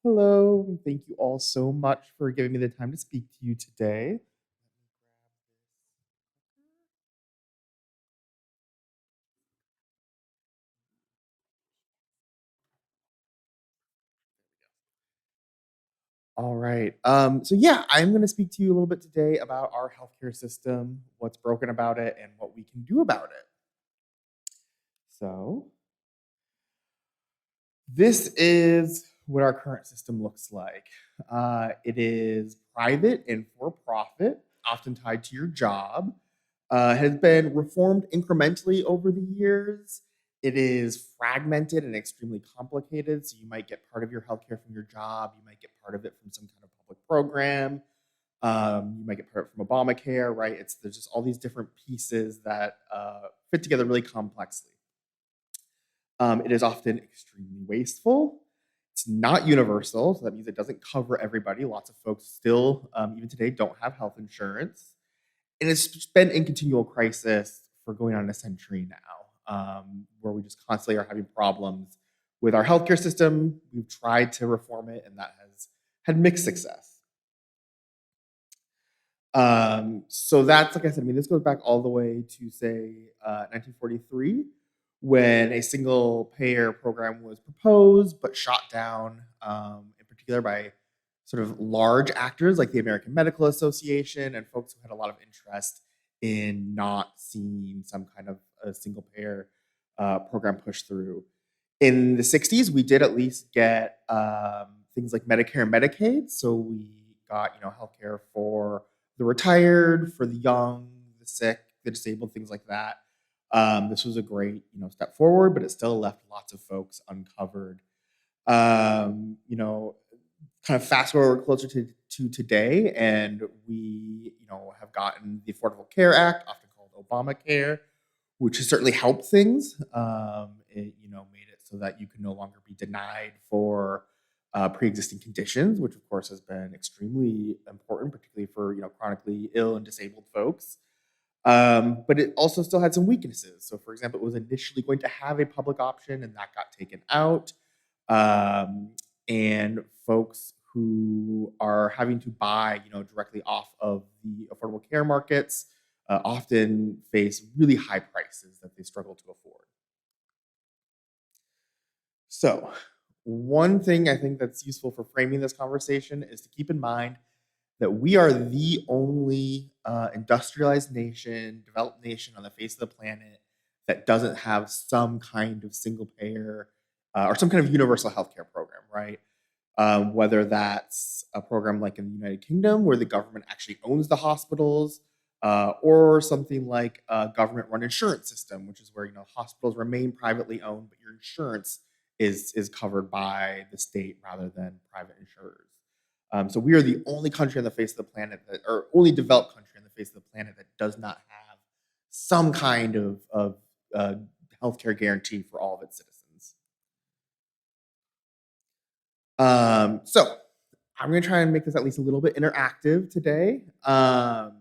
Hello, and thank you all so much for giving me the time to speak to you today. All right. So yeah, I'm going to speak to you a little bit today about our healthcare system, what's broken about it, and what we can do about it. So, this is what our current system looks like. It is private and for profit, often tied to your job. Has been reformed incrementally over the years. It is fragmented and extremely complicated. So you might get part of your healthcare from your job. You might get part of it from some kind of public program. You might get part of it from Obamacare, right? There's just all these different pieces that fit together really complexly. It is often extremely wasteful. It's not universal, so that means it doesn't cover everybody. Lots of folks still, even today, don't have health insurance, and it's been in continual crisis for going on a century now, where we just constantly are having problems with our healthcare system. We've tried to reform it, and that has had mixed success. So that's like I said. I mean, this goes back all the way to say 1943, when a single payer program was proposed but shot down, in particular by sort of large actors like the American Medical Association and folks who had a lot of interest in not seeing some kind of a single payer program pushed through. In the 60s, we did at least get things like Medicare and Medicaid. So we got, healthcare for the retired, for the young, the sick, the disabled, things like that. This was a great, step forward, but it still left lots of folks uncovered. Um, you know, Kind of fast forward closer to today, and we, have gotten the Affordable Care Act, often called Obamacare, which has certainly helped things. It, made it so that you can no longer be denied for pre-existing conditions, which of course has been extremely important, particularly for chronically ill and disabled folks. But it also still had some weaknesses. So, for example, it was initially going to have a public option, and that got taken out. Um, and folks who are having to buy, directly off of the affordable care markets, often face really high prices that they struggle to afford. So, one thing I think that's useful for framing this conversation is to keep in mind that we are the only industrialized nation, developed nation on the face of the planet that doesn't have some kind of single payer or some kind of universal healthcare program, right? Whether that's a program like in the United Kingdom, where the government actually owns the hospitals, or something like a government-run insurance system, which is where hospitals remain privately owned, but your insurance is covered by the state rather than private insurers. So we are the only country on the face of the planet that, or only developed country on the face of the planet that does not have some kind of uh, healthcare guarantee for all of its citizens. So I'm going to try and make this at least a little bit interactive today. And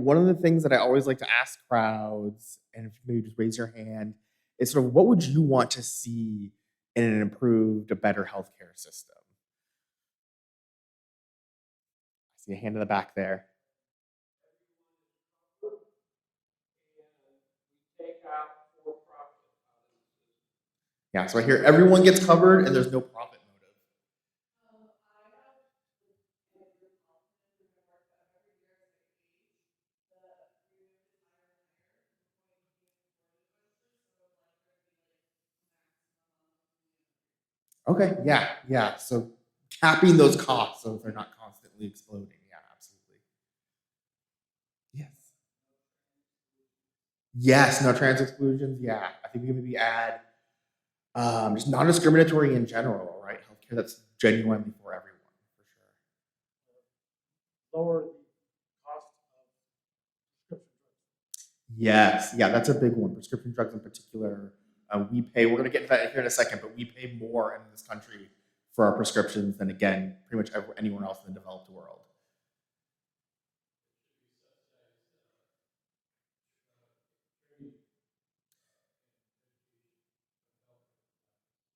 one of the things that I always like to ask crowds, and if you maybe just raise your hand, is sort of what would you want to see in an improved, a better healthcare system? I see a hand in the back there. Yeah, so I hear everyone gets covered and there's no profit motive. Okay, yeah, yeah. So capping those costs so they're not constantly exploding. Yeah, absolutely. Yes. Yes, no trans exclusions. Yeah, I think we can maybe add just non-discriminatory in general, right? Healthcare that's genuinely for everyone, for sure. Yes, yeah, that's a big one. Prescription drugs in particular, we pay. We're going to get to that here in a second, but we pay more in this country for our prescriptions than again pretty much anywhere else in the developed world.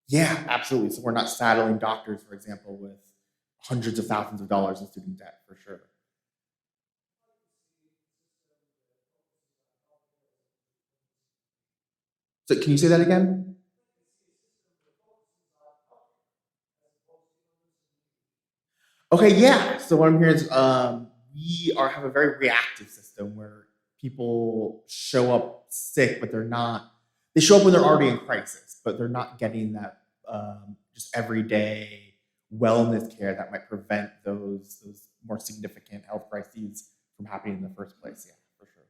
Yeah, absolutely. So we're not saddling doctors, for example, with hundreds of thousands of dollars in student debt for sure. So can you say that again? Okay, yeah. So what I'm hearing is we are have a very reactive system where people show up sick, but they're not. They show up when they're already in crisis, but they're not getting that just everyday wellness care that might prevent those more significant health crises from happening in the first place. Yeah, for sure.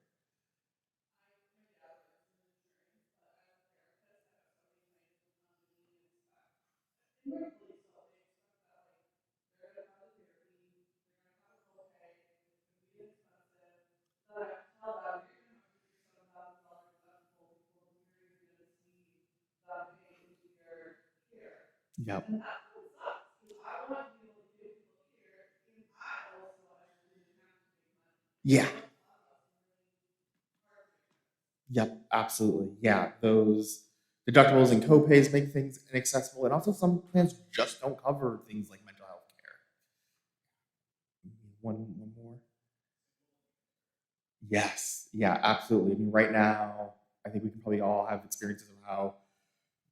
Yep. Yeah. Yep, absolutely. Yeah, those deductibles and copays make things inaccessible, and also some plans just don't cover things like mental health care. One more. Yes, yeah, absolutely. I mean, right now, I think we can probably all have experiences of how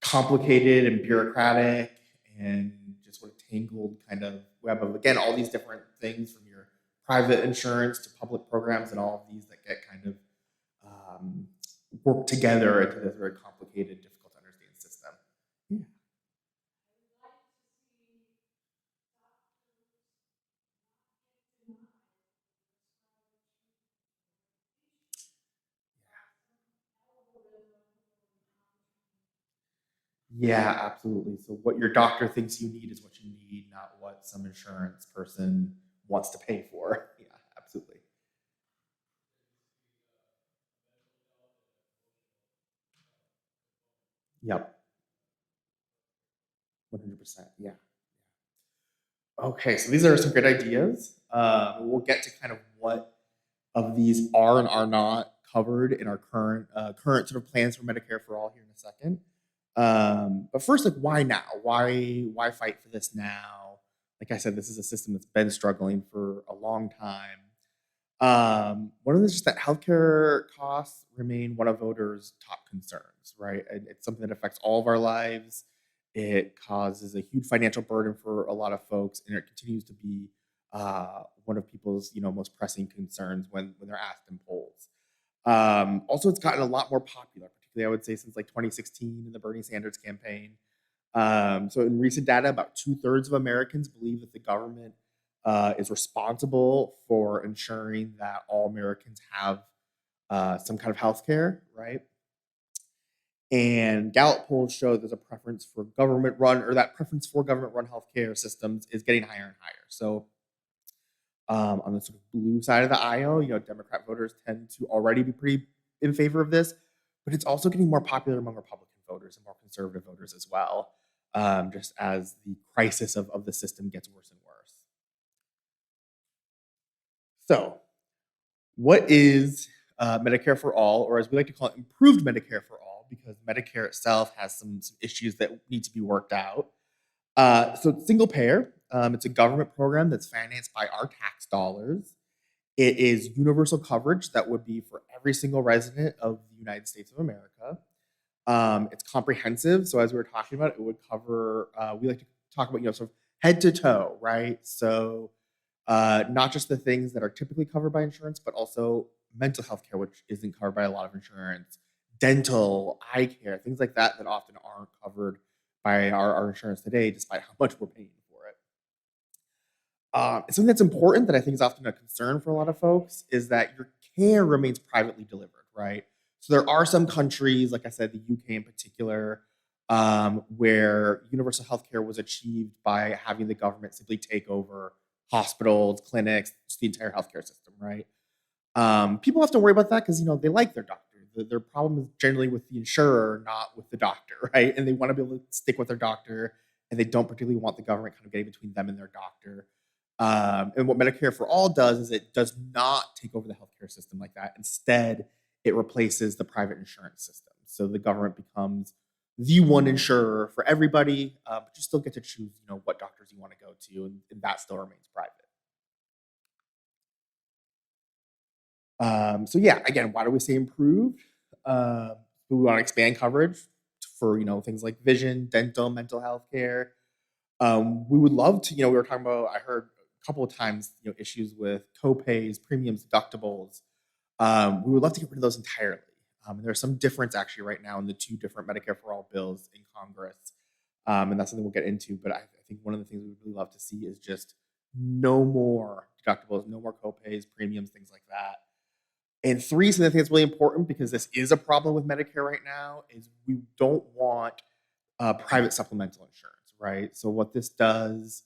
complicated and bureaucratic and just sort of tangled kind of web of again all these different things from your private insurance to public programs and all of these that get kind of um, work together into this very complicated, difficult to understand system. Yeah. Yeah, absolutely. So what your doctor thinks you need is what you need, not what some insurance person wants to pay for. Yeah, absolutely. Yep, 100%. Yeah. Okay, so these are some great ideas. We'll get to kind of what of these are and are not covered in our current sort of plans for Medicare for all here in a second. But first, like, why now? Why fight for this now? Like I said, this is a system that's been struggling for a long time. One of them is just that healthcare costs remain one of voters' top concerns, right? And it's something that affects all of our lives. It causes a huge financial burden for a lot of folks, and it continues to be one of people's most pressing concerns when they're asked in polls. Also, it's gotten a lot more popular, particularly I would say since like 2016 in the Bernie Sanders campaign. So, in recent data, about two-thirds of Americans believe that the government is responsible for ensuring that all Americans have some kind of health care, right? And Gallup polls show there's a preference for government run, or that preference for government run healthcare systems is getting higher and higher. So, on the sort of blue side of the aisle, Democrat voters tend to already be pretty in favor of this, but it's also getting more popular among Republican voters and more conservative voters as well, just as the crisis of the system gets worse and worse. So, what is Medicare for all, or as we like to call it, improved Medicare for all, because Medicare itself has some issues that need to be worked out. So, it's single payer. It's a government program that's financed by our tax dollars. It is universal coverage that would be for every single resident of the United States of America. It's comprehensive. So as we were talking about, it would cover. We like to talk about sort of head to toe, right? So not just the things that are typically covered by insurance, but also mental health care, which isn't covered by a lot of insurance, dental, eye care, things like that that often aren't covered by our insurance today, despite how much we're paying for it. Something that's important that I think is often a concern for a lot of folks is that your care remains privately delivered, right? So there are some countries, like I said, the UK in particular, where universal healthcare was achieved by having the government simply take over hospitals, clinics, just the entire healthcare system, right? People have to worry about that because they like their doctor. Their problem is generally with the insurer, not with the doctor, right? And they want to be able to stick with their doctor, and they don't particularly want the government kind of getting between them and their doctor. And what Medicare for All does is it does not take over the healthcare system like that. Instead, it replaces the private insurance system. So the government becomes the one insurer for everybody, but you still get to choose, what doctors you want to go to, and that still remains private. So yeah, again, why do we say improved? We want to expand coverage for things like vision, dental, mental health care. We would love to, we were talking about, I heard a couple of times, issues with copays, premiums, deductibles. We would love to get rid of those entirely. And there's some difference actually right now in the two different Medicare for All bills in Congress. And that's something we'll get into. But I think one of the things we would really love to see is just no more deductibles, no more copays, premiums, things like that. And three, something I think that's really important because this is a problem with Medicare right now, is we don't want private supplemental insurance, right? So what this does,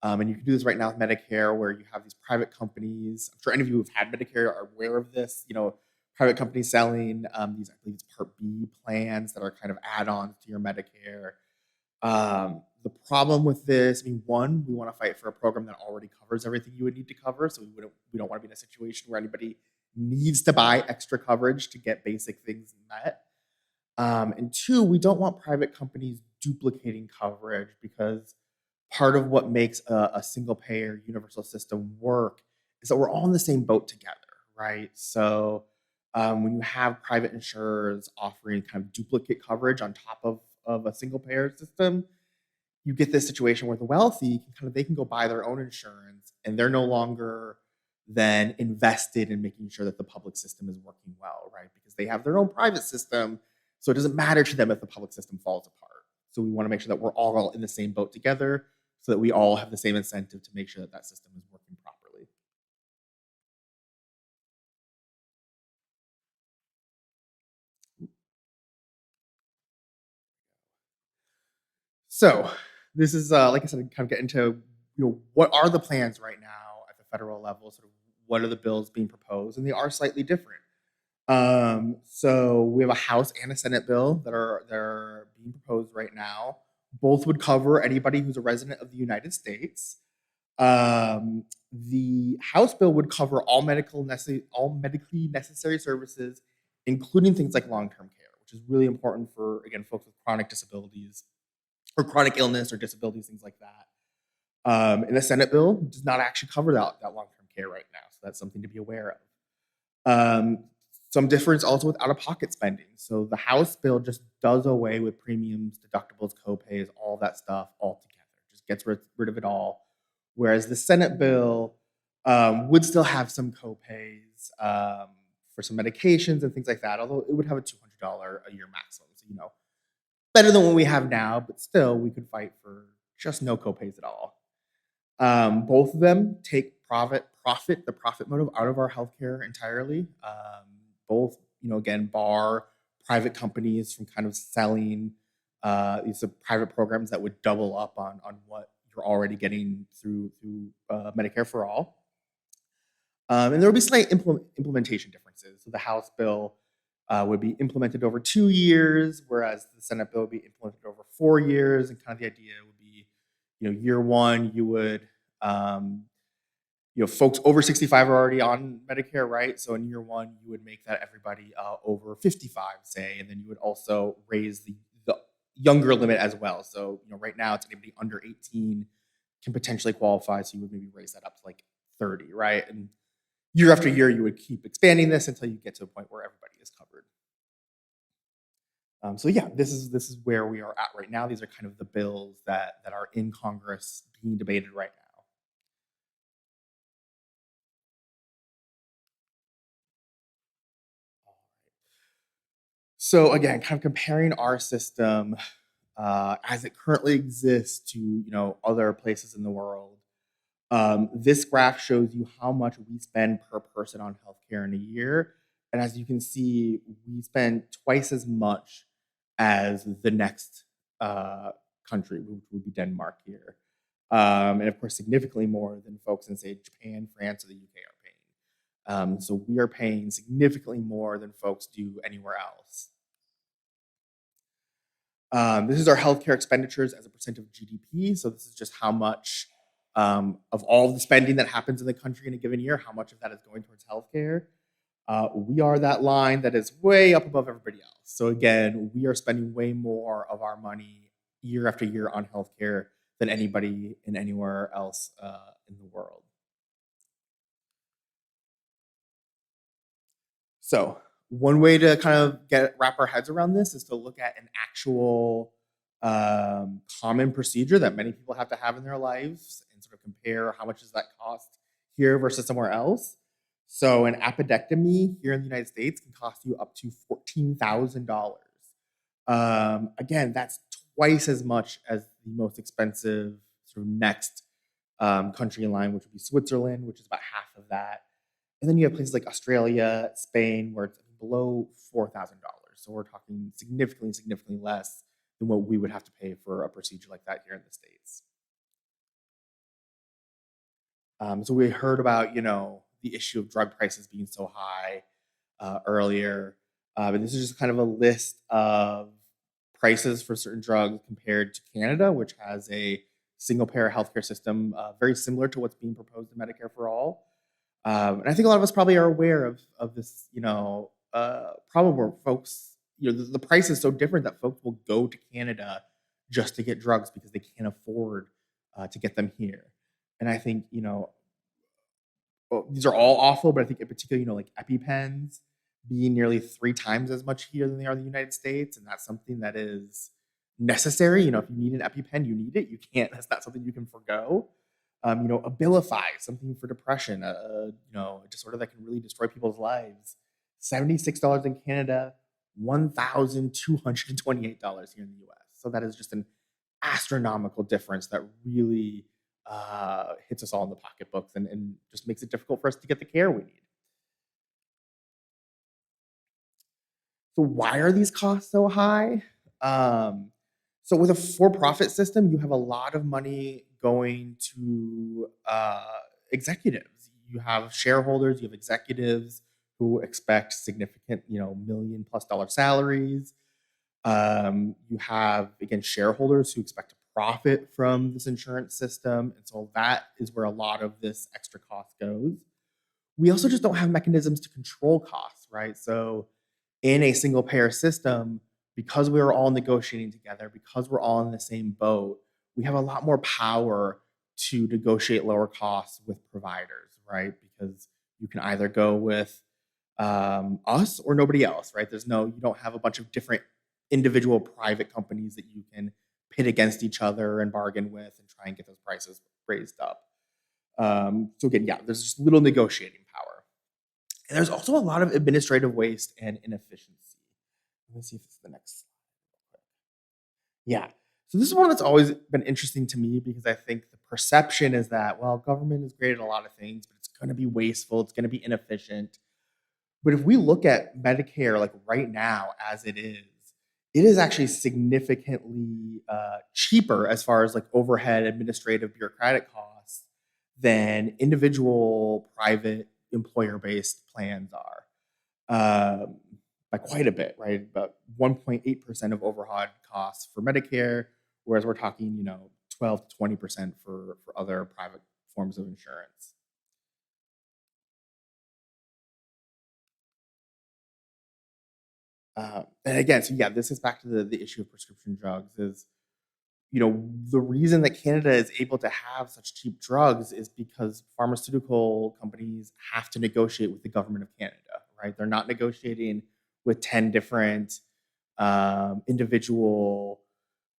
and you can do this right now with Medicare, where you have these private companies. I'm sure any of you who've had Medicare are aware of this. Private companies selling these, I believe it's Part B plans that are kind of add-ons to your Medicare. The problem with this, I mean, one, we want to fight for a program that already covers everything you would need to cover. So we don't want to be in a situation where anybody needs to buy extra coverage to get basic things met. And two, we don't want private companies duplicating coverage, because part of what makes a single payer universal system work is that we're all in the same boat together, right? So when you have private insurers offering kind of duplicate coverage on top of a single payer system, you get this situation where the wealthy they can go buy their own insurance, and they're no longer then invested in making sure that the public system is working well, right? Because they have their own private system, so it doesn't matter to them if the public system falls apart. So we want to make sure that we're all in the same boat together, so that we all have the same incentive to make sure that that system is working properly. So this is, like I said, kind of get into what are the plans right now at the federal level, sort of what are the bills being proposed, and they are slightly different. So we have a House and a Senate bill that are being proposed right now. Both would cover anybody who's a resident of the United States. The House bill would cover all medically necessary services, including things like long-term care, which is really important for, again, folks with chronic disabilities or chronic illness or disabilities, things like that. And the Senate bill does not actually cover that long-term care right now, so that's something to be aware of. Some difference also with out-of-pocket spending. So the House bill just does away with premiums, deductibles, copays, all that stuff altogether. Just gets rid of it all. Whereas the Senate bill would still have some copays for some medications and things like that, although it would have a $200 a year maximum. So, better than what we have now, but still we could fight for just no copays at all. Both of them take the profit motive out of our healthcare entirely. Both, again, bar private companies from kind of selling these private programs that would double up on what you're already getting through Medicare for All. And there will be slight implementation differences. So the House bill would be implemented over 2 years, whereas the Senate bill would be implemented over 4 years. And kind of the idea would be, year one, you would, folks over 65 are already on Medicare, right? So in year one, you would make that everybody over 55, say, and then you would also raise the younger limit as well. So, right now it's anybody under 18 can potentially qualify. So you would maybe raise that up to like 30, right? And year after year, you would keep expanding this until you get to a point where everybody is covered. So yeah, this is where we are at right now. These are kind of the bills that are in Congress being debated right now. So again, kind of comparing our system as it currently exists to other places in the world. This graph shows you how much we spend per person on healthcare in a year, and as you can see, we spend twice as much as the next country, which would be Denmark here, and of course significantly more than folks in, say, Japan, France, or the UK are paying. So we are paying significantly more than folks do anywhere else. This is our healthcare expenditures as a percent of GDP. So this is just how much of all the spending that happens in the country in a given year, how much of that is going towards healthcare. We are that line that is way up above everybody else. So again, we are spending way more of our money year after year on healthcare than anybody in anywhere else in the world. So one way to kind of wrap our heads around this is to look at an actual common procedure that many people have to have in their lives and sort of compare how much does that cost here versus somewhere else. So an appendectomy here in the United States can cost you up to $14,000. Again, that's twice as much as the most expensive sort of next country in line, which would be Switzerland, which is about half of that. And then you have places like Australia, Spain, where it's below $4,000. So we're talking significantly, significantly less than what we would have to pay for a procedure like that here in the States. So we heard about, the issue of drug prices being so high earlier. But this is just kind of a list of prices for certain drugs compared to Canada, which has a single payer healthcare system very similar to what's being proposed in Medicare for all. And I think a lot of us probably are aware of this, problem where folks, the price is so different that folks will go to Canada just to get drugs because they can't afford to get them here. And I think, these are all awful, but I think in particular, like EpiPens being nearly 3 times as much here than they are in the United States. And that's something that is necessary. If you need an EpiPen, you need it. You can't, that's not something you can forgo. Abilify, something for depression, a disorder that can really destroy people's lives. $76 in Canada, $1,228 here in the US. So that is just an astronomical difference that really hits us all in the pocketbooks and just makes it difficult for us to get the care we need. So why are these costs so high? So with a for-profit system, you have a lot of money going to executives. You have shareholders, you have executives who expect significant, $1 million+ salaries. You have, again, shareholders who expect to profit from this insurance system. And so that is where a lot of this extra cost goes. We also just don't have mechanisms to control costs, right? So in a single payer system, because we are all negotiating together, because we're all in the same boat, we have a lot more power to negotiate lower costs with providers, right? Because you can either go with us or nobody else, right? You don't have a bunch of different individual private companies that you can pit against each other and bargain with and try and get those prices raised up. So again, yeah, there's just little negotiating power. And there's also a lot of administrative waste and inefficiency. Let me see if it's the next slide. Yeah. So this is one that's always been interesting to me because I think the perception is that, well, government is great at a lot of things, but it's going to be wasteful. It's going to be inefficient. But if we look at Medicare, like right now as it is actually significantly cheaper as far as like overhead, administrative, bureaucratic costs than individual private employer-based plans are by quite a bit, right? About 1.8% of overhead costs for Medicare, whereas we're talking, 12 to 20% for other private forms of insurance. And again, so yeah, this is back to the issue of prescription drugs is, the reason that Canada is able to have such cheap drugs is because pharmaceutical companies have to negotiate with the government of Canada, right? They're not negotiating with 10 different individual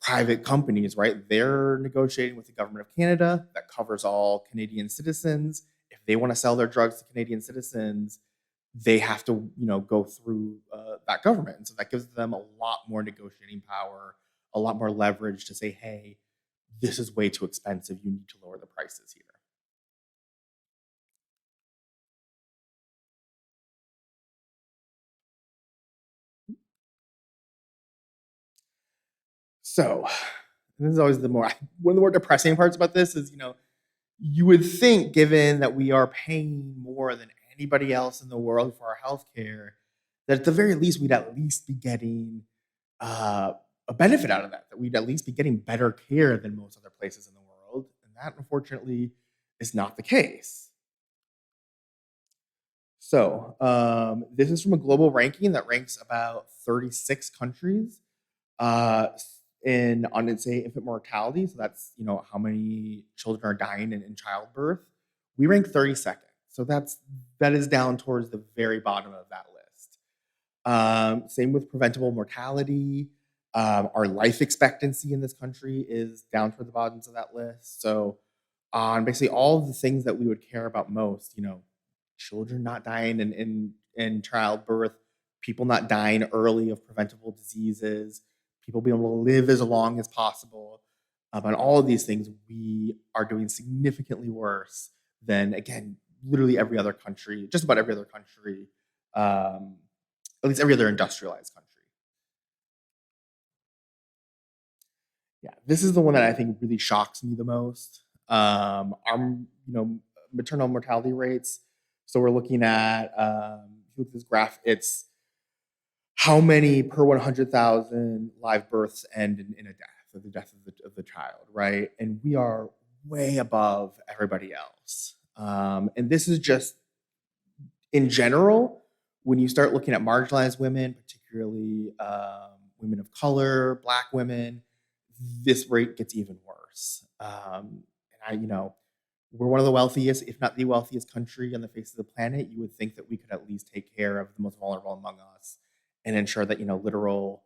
private companies, right? They're negotiating with the government of Canada that covers all Canadian citizens. If they want to sell their drugs to Canadian citizens, they have to, go through that government. And so that gives them a lot more negotiating power, a lot more leverage to say, hey, this is way too expensive. You need to lower the prices here. So this is always one of the more depressing parts about this is, you would think, given that we are paying more than anybody else in the world for our healthcare, that at the very least we'd at least be getting uh, a benefit out of that. That we'd at least be getting better care than most other places in the world, and that unfortunately is not the case. So this is from a global ranking that ranks about 36 countries uh, in on its say infant mortality. So that's how many children are dying in childbirth. We rank 32nd. So that is down towards the very bottom of that list. Same with preventable mortality. Our life expectancy in this country is down toward the bottoms of that list. So on basically all of the things that we would care about most, children not dying in childbirth, people not dying early of preventable diseases, people being able to live as long as possible. On all of these things, we are doing significantly worse than, again, literally every other country, just about every other country, um, at least every other industrialized country. Yeah, this is the one that I think really shocks me the most. Our maternal mortality rates. So we're looking at if you look at this graph, it's how many per 100,000 live births end in a death, or the death of the child, right? And we are way above everybody else. And this is just in general, when you start looking at marginalized women, particularly women of color, Black women, this rate gets even worse. We're one of the wealthiest, if not the wealthiest country on the face of the planet. You would think that we could at least take care of the most vulnerable among us and ensure that literal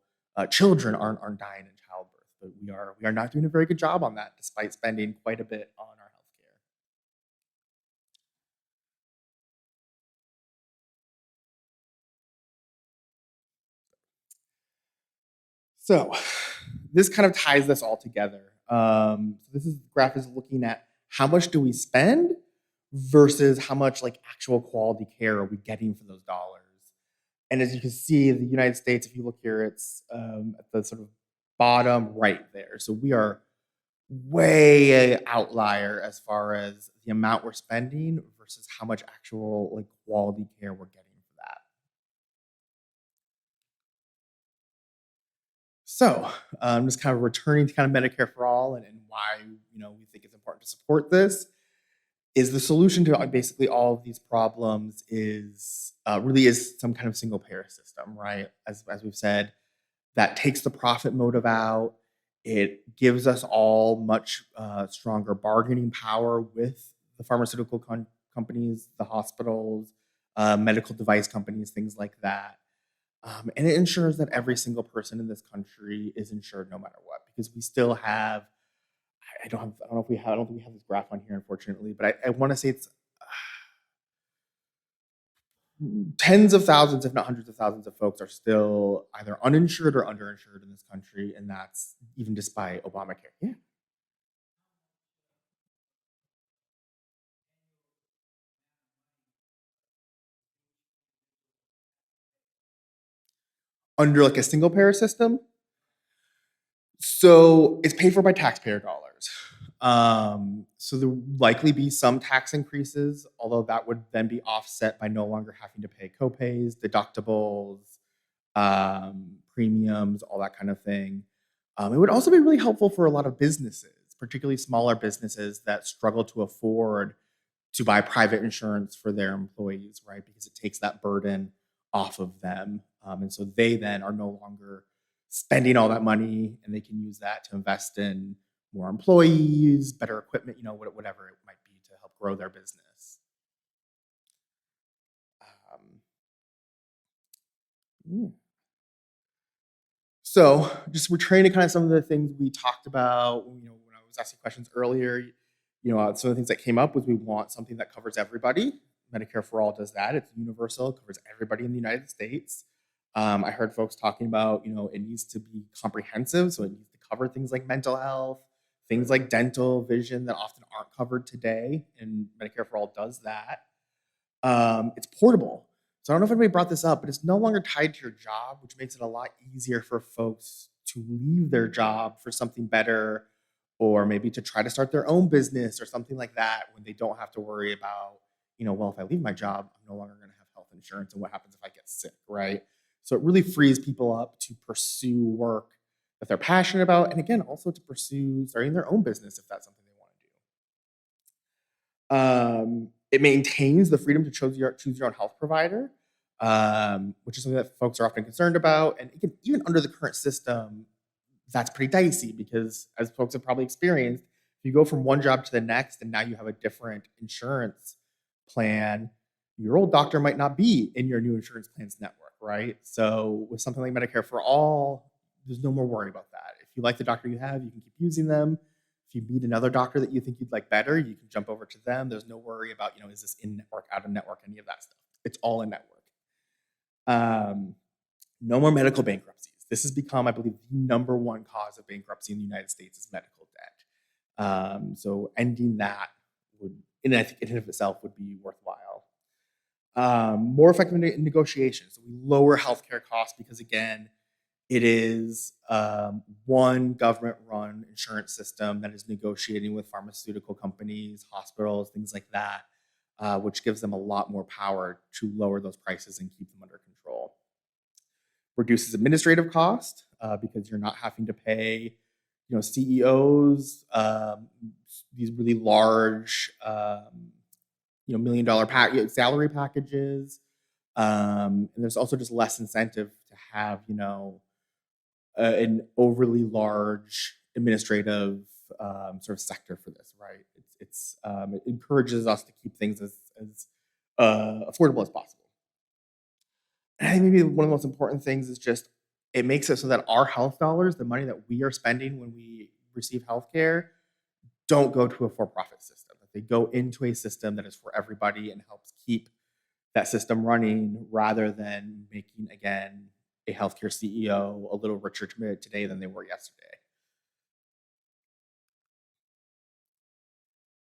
children aren't dying in childbirth. But we are not doing a very good job on that, despite spending quite a bit on our healthcare. So this kind of ties this all together. So this graph is looking at how much do we spend versus how much like actual quality care are we getting for those dollars. And as you can see, the United States, if you look here, it's at the sort of bottom right there. So we are way outlier as far as the amount we're spending versus how much actual like quality care we're getting for that. So, just kind of returning to kind of Medicare for all, and why we think it's important to support this is the solution to basically all of these problems is really is some kind of single payer system, right? As we've said, that takes the profit motive out. It gives us all much stronger bargaining power with the pharmaceutical companies, the hospitals, medical device companies, things like that. And it ensures that every single person in this country is insured no matter what, because we still have. I don't know if we have. I don't think we have this graph on here, unfortunately, but I want to say it's tens of thousands, if not hundreds of thousands, of folks are still either uninsured or underinsured in this country, and that's even despite Obamacare. Yeah, under like a single payer system. So it's paid for by taxpayer dollars. So there will likely be some tax increases, although that would then be offset by no longer having to pay copays, deductibles, premiums, all that kind of thing. It would also be really helpful for a lot of businesses, particularly smaller businesses that struggle to afford to buy private insurance for their employees, right? Because it takes that burden off of them. And so they then are no longer spending all that money, and they can use that to invest in more employees, better equipment, whatever it might be to help grow their business. Um, yeah. So just returning to kind of some of the things we talked about, when I was asking questions earlier, some of the things that came up was we want something that covers everybody. Medicare for All does that. It's universal, it covers everybody in the United States. I heard folks talking about, it needs to be comprehensive. So it needs to cover things like mental health, things like dental, vision that often aren't covered today. And Medicare for All does that. It's portable. So I don't know if anybody brought this up, but it's no longer tied to your job, which makes it a lot easier for folks to leave their job for something better, or maybe to try to start their own business or something like that when they don't have to worry about, well, if I leave my job, I'm no longer going to have health insurance, and what happens if I get sick, right? So it really frees people up to pursue work that they're passionate about, and again, also to pursue starting their own business if that's something they want to do. It maintains the freedom to choose your own health provider, which is something that folks are often concerned about. And even under the current system, that's pretty dicey because, as folks have probably experienced, if you go from one job to the next and now you have a different insurance plan, your old doctor might not be in your new insurance plan's network, right? So with something like Medicare for All, there's no more worry about that. If you like the doctor you have, you can keep using them. If you meet another doctor that you think you'd like better, you can jump over to them. There's no worry about, is this in network, out of network, any of that stuff. It's all in network. Um, no more medical bankruptcies. This has become, I believe, the number one cause of bankruptcy in the United States is medical debt. So ending that would, and I think in and of itself, would be worthwhile. More effective negotiations. So we lower healthcare costs because, again, it is one government-run insurance system that is negotiating with pharmaceutical companies, hospitals, things like that, which gives them a lot more power to lower those prices and keep them under control. Reduces administrative cost because you're not having to pay, CEOs these really large, $1 million salary packages, and there's also just less incentive to have, an overly large administrative sort of sector for this, right? It encourages us to keep things as affordable as possible. And I think maybe one of the most important things is just it makes it so that our health dollars, the money that we are spending when we receive healthcare, don't go to a for-profit system. That they go into a system that is for everybody and helps keep that system running, rather than making, again, a healthcare CEO a little richer today than they were yesterday.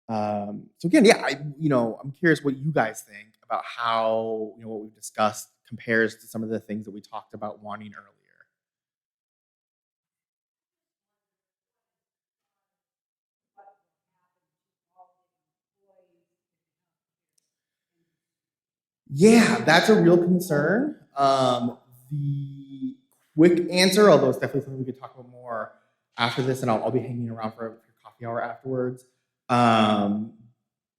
So again, yeah, I'm curious what you guys think about how, what we've discussed compares to some of the things that we talked about wanting earlier. Yeah, that's a real concern. The quick answer, although it's definitely something we could talk about more after this, and I'll be hanging around for coffee hour afterwards. Um,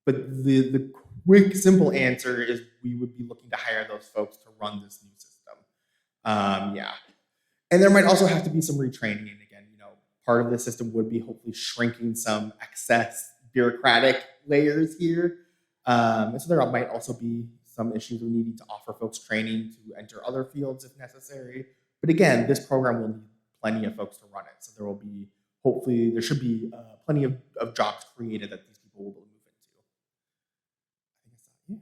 but the quick, simple answer is we would be looking to hire those folks to run this new system. Yeah. And there might also have to be some retraining. And again, part of the system would be hopefully shrinking some excess bureaucratic layers here. And so there might also be some issues we need to offer folks training to enter other fields if necessary. But again, this program will need plenty of folks to run it. So there will be, hopefully, there should be plenty of jobs created that these people will move into. I think yeah.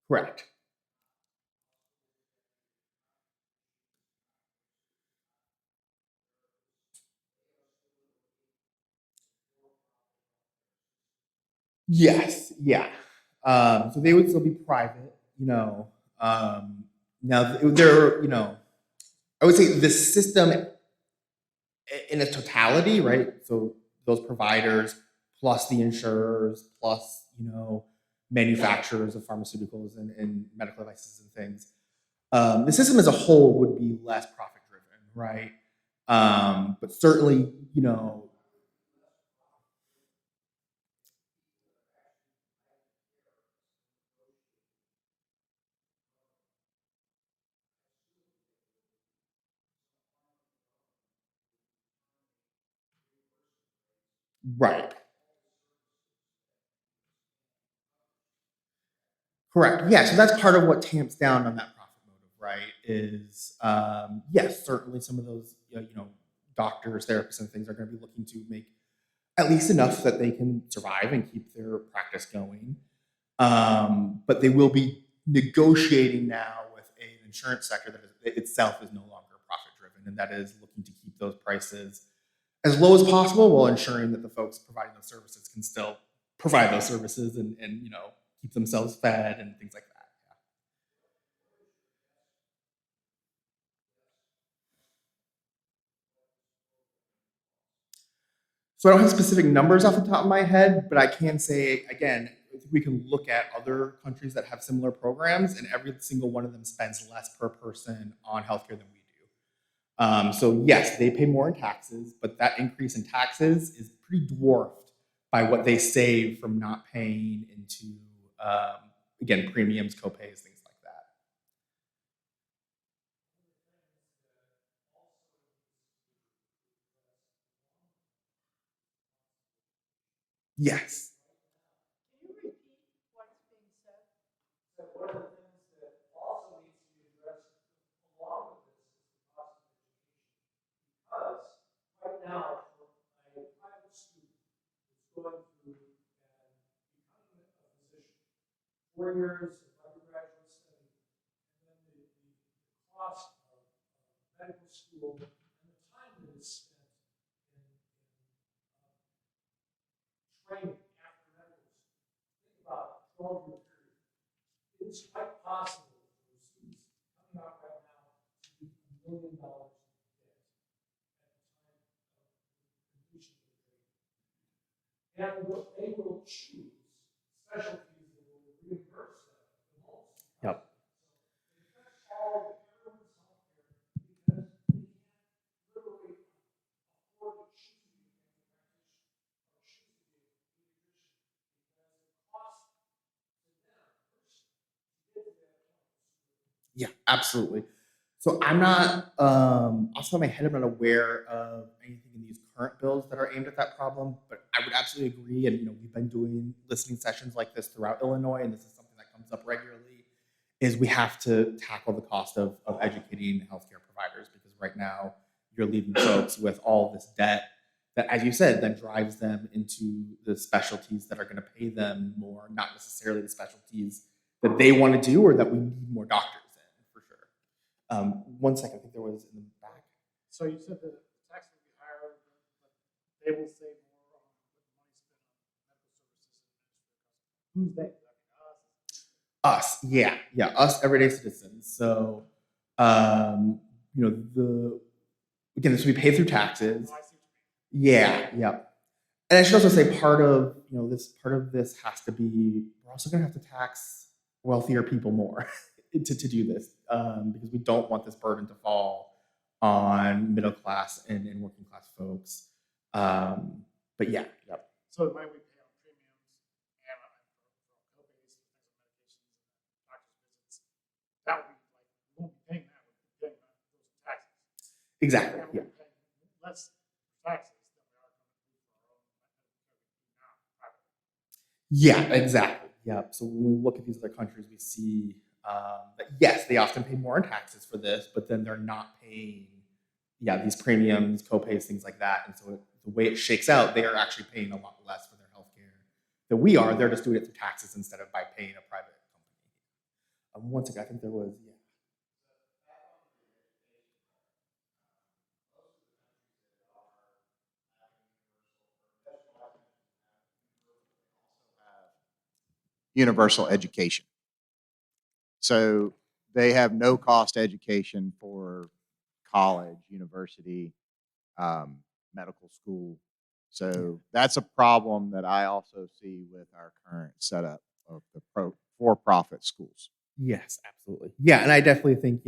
Correct. Yes, yeah. So they would still be private, Now they're, I would say the system in a totality, right? So those providers plus the insurers plus, manufacturers of pharmaceuticals and medical devices and things. The system as a whole would be less profit driven, right? But certainly, right. Correct. Yeah. So that's part of what tamps down on that profit motive, right? Is yes, certainly some of those doctors, therapists, and things are going to be looking to make at least enough that they can survive and keep their practice going. But they will be negotiating now with an insurance sector that itself is no longer profit driven, and that is looking to keep those prices as low as possible while ensuring that the folks providing those services can still provide those services and keep themselves fed and things like that. So I don't have specific numbers off the top of my head, but I can say again, we can look at other countries that have similar programs, and every single one of them spends less per person on healthcare than we do. So yes, they pay more in taxes, but that increase in taxes is pretty dwarfed by what they save from not paying into again premiums, copays, things like that. Yes. Yep. Yeah, absolutely. So I'm not, off the top of my head, I'm not aware of anything in these current bills that are aimed at that problem, but I would absolutely agree. And, we've been doing listening sessions like this throughout Illinois, and this is something that comes up regularly, is we have to tackle the cost of educating healthcare providers because right now you're leaving folks with all this debt that, as you said, then drives them into the specialties that are going to pay them more, not necessarily the specialties that they want to do or that we need more doctors in, for sure. 1 second, I think there was in the back. So you said the tax will be higher, but they will save more on the money spent on medical services. Who's they? Us, yeah, us everyday citizens. So, the again, this will be paid through taxes. Yeah, yeah. And I should also say part of this has to be we're also going to have to tax wealthier people more to do this because we don't want this burden to fall on middle class and working class folks. But yeah, yep. So the money we pay on premiums and for co-pays and things like medications and doctor's visits, that would be like, we won't be paying that, we'll be paying those taxes. Exactly. And Yeah. we're paying less taxes than we are going to do for our own medical care Yeah, exactly. Yep. So when we look at these other countries, we see that yes, they often pay more in taxes for this, but then they're not paying, these premiums, copays, things like that. And so the way it shakes out, they are actually paying a lot less for their healthcare than we are. They're just doing it through taxes instead of by paying a private company. 1 second, I think there was universal education. So they have no cost education for college, university, medical school. So that's a problem that I also see with our current setup of the for-profit schools. Yes, absolutely. Yeah, and I definitely think,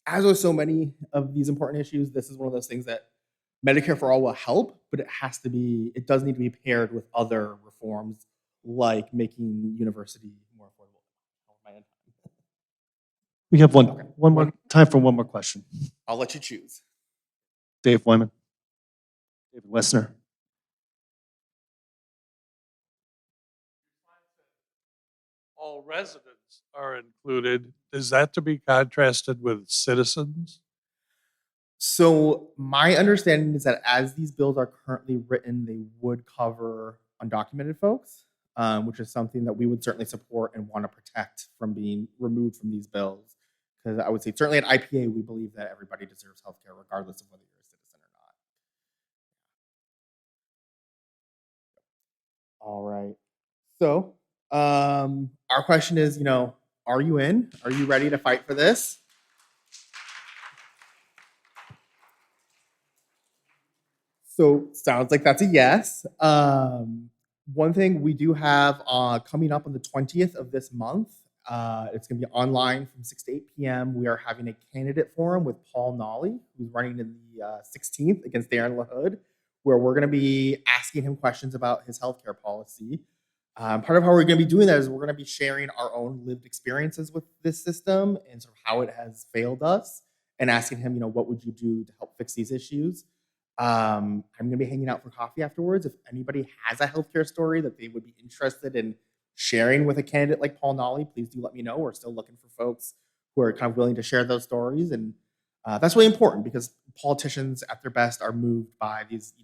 as with so many of these important issues, this is one of those things that Medicare for all will help, but it does need to be paired with other reforms like making university more affordable. We have Okay. one more time for one more question. I'll let you choose. Dave Wyman. David Wessner. All residents are included. Is that to be contrasted with citizens? So my understanding is that as these bills are currently written, they would cover undocumented folks, which is something that we would certainly support and want to protect from being removed from these bills. Because I would say certainly at IPA, we believe that everybody deserves healthcare regardless of whether you're a citizen or not. All right. So our question is, are you in? Are you ready to fight for this? So sounds like that's a yes. One thing we do have coming up on the 20th of this month, it's going to be online from 6 to 8 p.m. We are having a candidate forum with Paul Nolly, who's running in the 16th against Darren LaHood, where we're going to be asking him questions about his healthcare policy. Part of how we're going to be doing that is we're going to be sharing our own lived experiences with this system and sort of how it has failed us, and asking him, what would you do to help fix these issues? I'm going to be hanging out for coffee afterwards. If anybody has a healthcare story that they would be interested in sharing with a candidate like Paul Nolly, please do let me know. We're still looking for folks who are kind of willing to share those stories. And that's really important because politicians at their best are moved by these,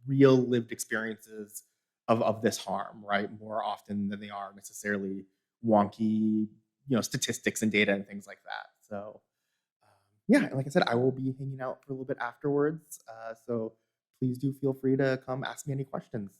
real lived experiences of this harm, right? More often than they are necessarily wonky, statistics and data and things like that. So yeah, and like I said, I will be hanging out for a little bit afterwards. So please do feel free to come ask me any questions.